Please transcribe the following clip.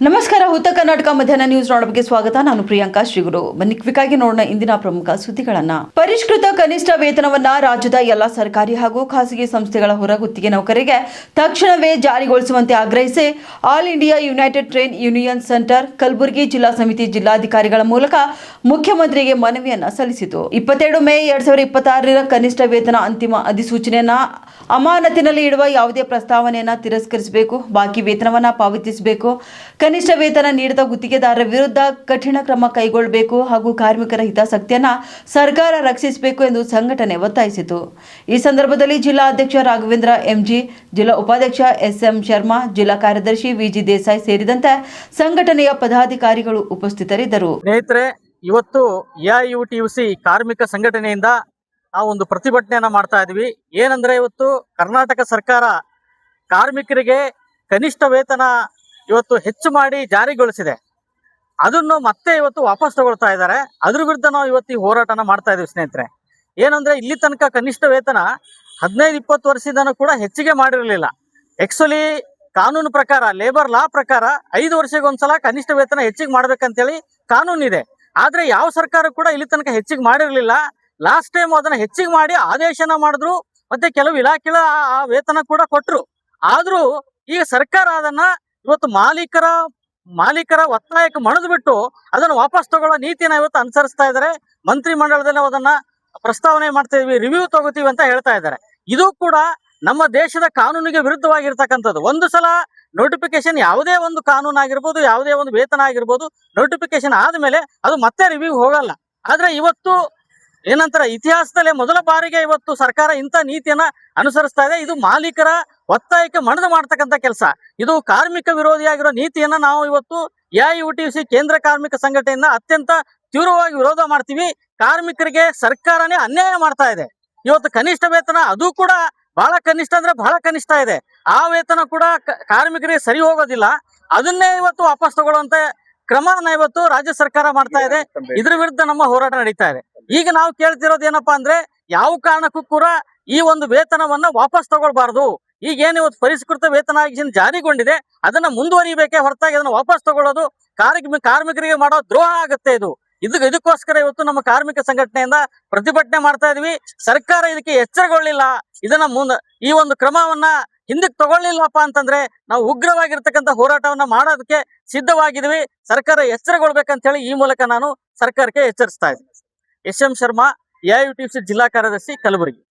ನಮಸ್ಕಾರ. ಉತ್ತರ ಕರ್ನಾಟಕ ಮಧ್ಯಾಹ್ನ ನ್ಯೂಸ್ ನೋಡೋಕೆ ಸ್ವಾಗತ. ನಾನು ಪ್ರಿಯಾಂಕಾ ಶ್ರೀಗುರು. ಬನ್ನಿ ಕ್ವಿಕ್ ಆಗಿ ನೋಡೋಣ ಇಂದಿನ ಪ್ರಮುಖ ಸುದ್ದಿಗಳನ್ನ. ಪರಿಷ್ಕೃತ ಕನಿಷ್ಠ ವೇತನವನ್ನ ರಾಜ್ಯದ ಎಲ್ಲಾ ಸರ್ಕಾರಿ ಹಾಗೂ ಖಾಸಗಿ ಸಂಸ್ಥೆಗಳ ಹೊರಗುತ್ತಿಗೆ ನೌಕರರಿಗೆ ತಕ್ಷಣವೇ ಜಾರಿಗೊಳಿಸುವಂತೆ ಆಗ್ರಹಿಸಿ all India United trade union centre Kalaburagi ಜಿಲ್ಲಾ ಸಮಿತಿ ಜಿಲ್ಲಾಧಿಕಾರಿಗಳ ಮೂಲಕ ಮುಖ್ಯಮಂತ್ರಿಗೆ ಮನವಿಯನ್ನ ಸಲ್ಲಿಸಿತು. 22 ಮೇ 2026 ಕನಿಷ್ಠ ವೇತನ ಅಂತಿಮ ಅಧಿಸೂಚನೆಯನ್ನ ಅಮಾನತಿನಲ್ಲಿ ಇಡುವ ಯಾವುದೇ ಪ್ರಸ್ತಾವನೆಯನ್ನ ತಿರಸ್ಕರಿಸಬೇಕು. ಬಾಕಿ ವೇತನವನ್ನ ಪಾವತಿಸಬೇಕು. ಕನಿಷ್ಠ ವೇತನ ನೀಡದ ಗುತ್ತಿಗೆದಾರರ ವಿರುದ್ಧ ಕಠಿಣ ಕ್ರಮ ಕೈಗೊಳ್ಳಬೇಕು ಹಾಗೂ ಕಾರ್ಮಿಕರ ಹಿತಾಸಕ್ತಿಯನ್ನ ಸರ್ಕಾರ ರಕ್ಷಿಸಬೇಕು ಎಂದು ಸಂಘಟನೆ ಒತ್ತಾಯಿಸಿತು. ಈ ಸಂದರ್ಭದಲ್ಲಿ ಜಿಲ್ಲಾ ಅಧ್ಯಕ್ಷ ರಾಘವೇಂದ್ರ ಎಂಜಿ, ಜಿಲ್ಲಾ ಉಪಾಧ್ಯಕ್ಷ ಎಸ್ಎಂ ಶರ್ಮಾ, ಜಿಲ್ಲಾ ಕಾರ್ಯದರ್ಶಿ ವಿಜಿ ದೇಸಾಯಿ ಸೇರಿದಂತೆ ಸಂಘಟನೆಯ ಪದಾಧಿಕಾರಿಗಳು ಉಪಸ್ಥಿತರಿದ್ದರು. ಸ್ನೇಹಿತರೆ, ಇವತ್ತು ಎಐಯುಟಿಯುಸಿ ಕಾರ್ಮಿಕ ಸಂಘಟನೆಯಿಂದ ನಾವು ಒಂದು ಪ್ರತಿಭಟನೆಯನ್ನ ಮಾಡ್ತಾ ಇದ್ವಿ. ಏನಂದ್ರೆ, ಇವತ್ತು ಕರ್ನಾಟಕ ಸರ್ಕಾರ ಕಾರ್ಮಿಕರಿಗೆ ಕನಿಷ್ಠ ವೇತನ ಇವತ್ತು ಹೆಚ್ಚು ಮಾಡಿ ಜಾರಿಗೊಳಿಸಿದೆ. ಅದನ್ನು ಮತ್ತೆ ಇವತ್ತು ವಾಪಸ್ ತಗೊಳ್ತಾ ಇದ್ದಾರೆ. ಅದ್ರ ವಿರುದ್ಧ ನಾವು ಇವತ್ತು ಈ ಹೋರಾಟನ ಮಾಡ್ತಾ ಇದೀವಿ. ಸ್ನೇಹಿತರೆ, ಏನಂದ್ರೆ, ಇಲ್ಲಿ ತನಕ ಕನಿಷ್ಠ ವೇತನ 15-20 ವರ್ಷದಿಂದನೂ ಕೂಡ ಹೆಚ್ಚಿಗೆ ಮಾಡಿರಲಿಲ್ಲ. ಆಕ್ಚುಲಿ ಕಾನೂನು ಪ್ರಕಾರ, ಲೇಬರ್ ಲಾ ಪ್ರಕಾರ 5 ವರ್ಷಕ್ಕೊಂದ್ಸಲ ಕನಿಷ್ಠ ವೇತನ ಹೆಚ್ಚಿಗೆ ಮಾಡ್ಬೇಕಂತೇಳಿ ಕಾನೂನಿದೆ. ಆದ್ರೆ ಯಾವ ಸರ್ಕಾರ ಕೂಡ ಇಲ್ಲಿ ತನಕ ಹೆಚ್ಚಿಗೆ ಮಾಡಿರಲಿಲ್ಲ. ಲಾಸ್ಟ್ ಟೈಮ್ ಅದನ್ನ ಹೆಚ್ಚಿಗೆ ಮಾಡಿ ಆದೇಶನ ಮಾಡಿದ್ರು, ಮತ್ತೆ ಕೆಲವು ಇಲಾಖೆಗಳ ಆ ವೇತನ ಕೂಡ ಕೊಟ್ರು. ಆದ್ರೂ ಈಗ ಸರ್ಕಾರ ಅದನ್ನ ಇವತ್ತು ಮಾಲೀಕರ ಒತ್ತಾಯಕ್ಕೆ ಮಣಿದು ಬಿಟ್ಟು ಅದನ್ನು ವಾಪಸ್ ತಗೊಳ್ಳೋ ನೀತಿನ ಇವತ್ತು ಅನುಸರಿಸ್ತಾ ಇದ್ದಾರೆ. ಮಂತ್ರಿ ಮಂಡಲದಲ್ಲಿ ಅದನ್ನ ಪ್ರಸ್ತಾವನೆ ಮಾಡ್ತಾ ಇದೀವಿ, ರಿವ್ಯೂ ತಗೋತೀವಿ ಅಂತ ಹೇಳ್ತಾ ಇದ್ದಾರೆ. ಇದು ಕೂಡ ನಮ್ಮ ದೇಶದ ಕಾನೂನಿಗೆ ವಿರುದ್ಧವಾಗಿರ್ತಕ್ಕಂಥದ್ದು. ಒಂದು ಸಲ ನೋಟಿಫಿಕೇಶನ್, ಯಾವುದೇ ಒಂದು ಕಾನೂನು ಆಗಿರ್ಬೋದು, ಯಾವುದೇ ಒಂದು ವೇತನ ಆಗಿರ್ಬೋದು, ನೋಟಿಫಿಕೇಶನ್ ಆದ್ಮೇಲೆ ಅದು ಮತ್ತೆ ರಿವ್ಯೂ ಹೋಗಲ್ಲ. ಆದ್ರೆ ಇವತ್ತು ಏನಂತಾರೆ, ಇತಿಹಾಸದಲ್ಲೇ ಮೊದಲ ಬಾರಿಗೆ ಇವತ್ತು ಸರ್ಕಾರ ಇಂಥ ನೀತಿಯನ್ನ ಅನುಸರಿಸ್ತಾ ಇದೆ. ಇದು ಮಾಲೀಕರ ಒತ್ತಾಯಕ್ಕೆ ಮಣಿದು ಮಾಡ್ತಕ್ಕಂಥ ಕೆಲಸ. ಇದು ಕಾರ್ಮಿಕ ವಿರೋಧಿಯಾಗಿರೋ ನೀತಿಯನ್ನ ನಾವು ಇವತ್ತು ಎಐಯುಟಿಯುಸಿ ಕೇಂದ್ರ ಕಾರ್ಮಿಕ ಸಂಘಟನೆಯಿಂದ ಅತ್ಯಂತ ತೀವ್ರವಾಗಿ ವಿರೋಧ ಮಾಡ್ತೀವಿ. ಕಾರ್ಮಿಕರಿಗೆ ಸರ್ಕಾರನೇ ಅನ್ಯಾಯ ಮಾಡ್ತಾ ಇದೆ. ಇವತ್ತು ಕನಿಷ್ಠ ವೇತನ, ಅದು ಕೂಡ ಬಹಳ ಕನಿಷ್ಠ ಅಂದ್ರೆ ಬಹಳ ಕನಿಷ್ಠ ಇದೆ. ಆ ವೇತನ ಕೂಡ ಕಾರ್ಮಿಕರಿಗೆ ಸರಿ ಹೋಗೋದಿಲ್ಲ. ಅದನ್ನೇ ಇವತ್ತು ವಾಪಸ್ ತಗೊಳ್ಳುವಂತ ಕ್ರಮನ ಇವತ್ತು ರಾಜ್ಯ ಸರ್ಕಾರ ಮಾಡ್ತಾ ಇದೆ. ಇದ್ರ ವಿರುದ್ಧ ನಮ್ಮ ಹೋರಾಟ ನಡೀತಾ ಇದೆ. ಈಗ ನಾವು ಕೇಳ್ತಿರೋದು ಏನಪ್ಪಾ ಅಂದ್ರೆ, ಯಾವ ಕಾರಣಕ್ಕೂ ಕೂಡ ಈ ಒಂದು ವೇತನವನ್ನ ವಾಪಸ್ ತಗೊಳ್ಬಾರ್ದು. ಈಗ ಏನು ಇವತ್ತು ಪರಿಷ್ಕೃತ ವೇತನ ಜಾರಿಗೊಂಡಿದೆ, ಅದನ್ನ ಮುಂದುವರಿಬೇಕೇ ಹೊರತಾಗಿ ಅದನ್ನ ವಾಪಸ್ ತಗೊಳ್ಳೋದು ಕಾರ್ಮಿಕರಿಗೆ ಮಾಡೋ ದ್ರೋಹ ಆಗುತ್ತೆ. ಇದಕ್ಕೋಸ್ಕರ ಇವತ್ತು ನಮ್ಮ ಕಾರ್ಮಿಕ ಸಂಘಟನೆಯಿಂದ ಪ್ರತಿಭಟನೆ ಮಾಡ್ತಾ ಇದೀವಿ. ಸರ್ಕಾರ ಇದಕ್ಕೆ ಎಚ್ಚರಗೊಳ್ಳಿಲ್ಲ, ಈ ಒಂದು ಕ್ರಮವನ್ನ ಹಿಂದಕ್ಕೆ ತಗೊಳ್ಳಿಲ್ಲಪ್ಪ ಅಂತಂದ್ರೆ ನಾವು ಉಗ್ರವಾಗಿರ್ತಕ್ಕಂಥ ಹೋರಾಟವನ್ನ ಮಾಡೋದಕ್ಕೆ ಸಿದ್ಧವಾಗಿದ್ವಿ. ಸರ್ಕಾರ ಎಚ್ಚರಗೊಳ್ಬೇಕಂತ ಹೇಳಿ ಈ ಮೂಲಕ ನಾನು ಸರ್ಕಾರಕ್ಕೆ ಎಚ್ಚರಿಸ್ತಾ ಇದ್ದೀನಿ. ಎಸ್ ಎಂ ಶರ್ಮಾ, ಎಐಯುಟಿಯುಸಿ ಜಿಲ್ಲಾ ಕಾರ್ಯದರ್ಶಿ, ಕಲಬುರಗಿ.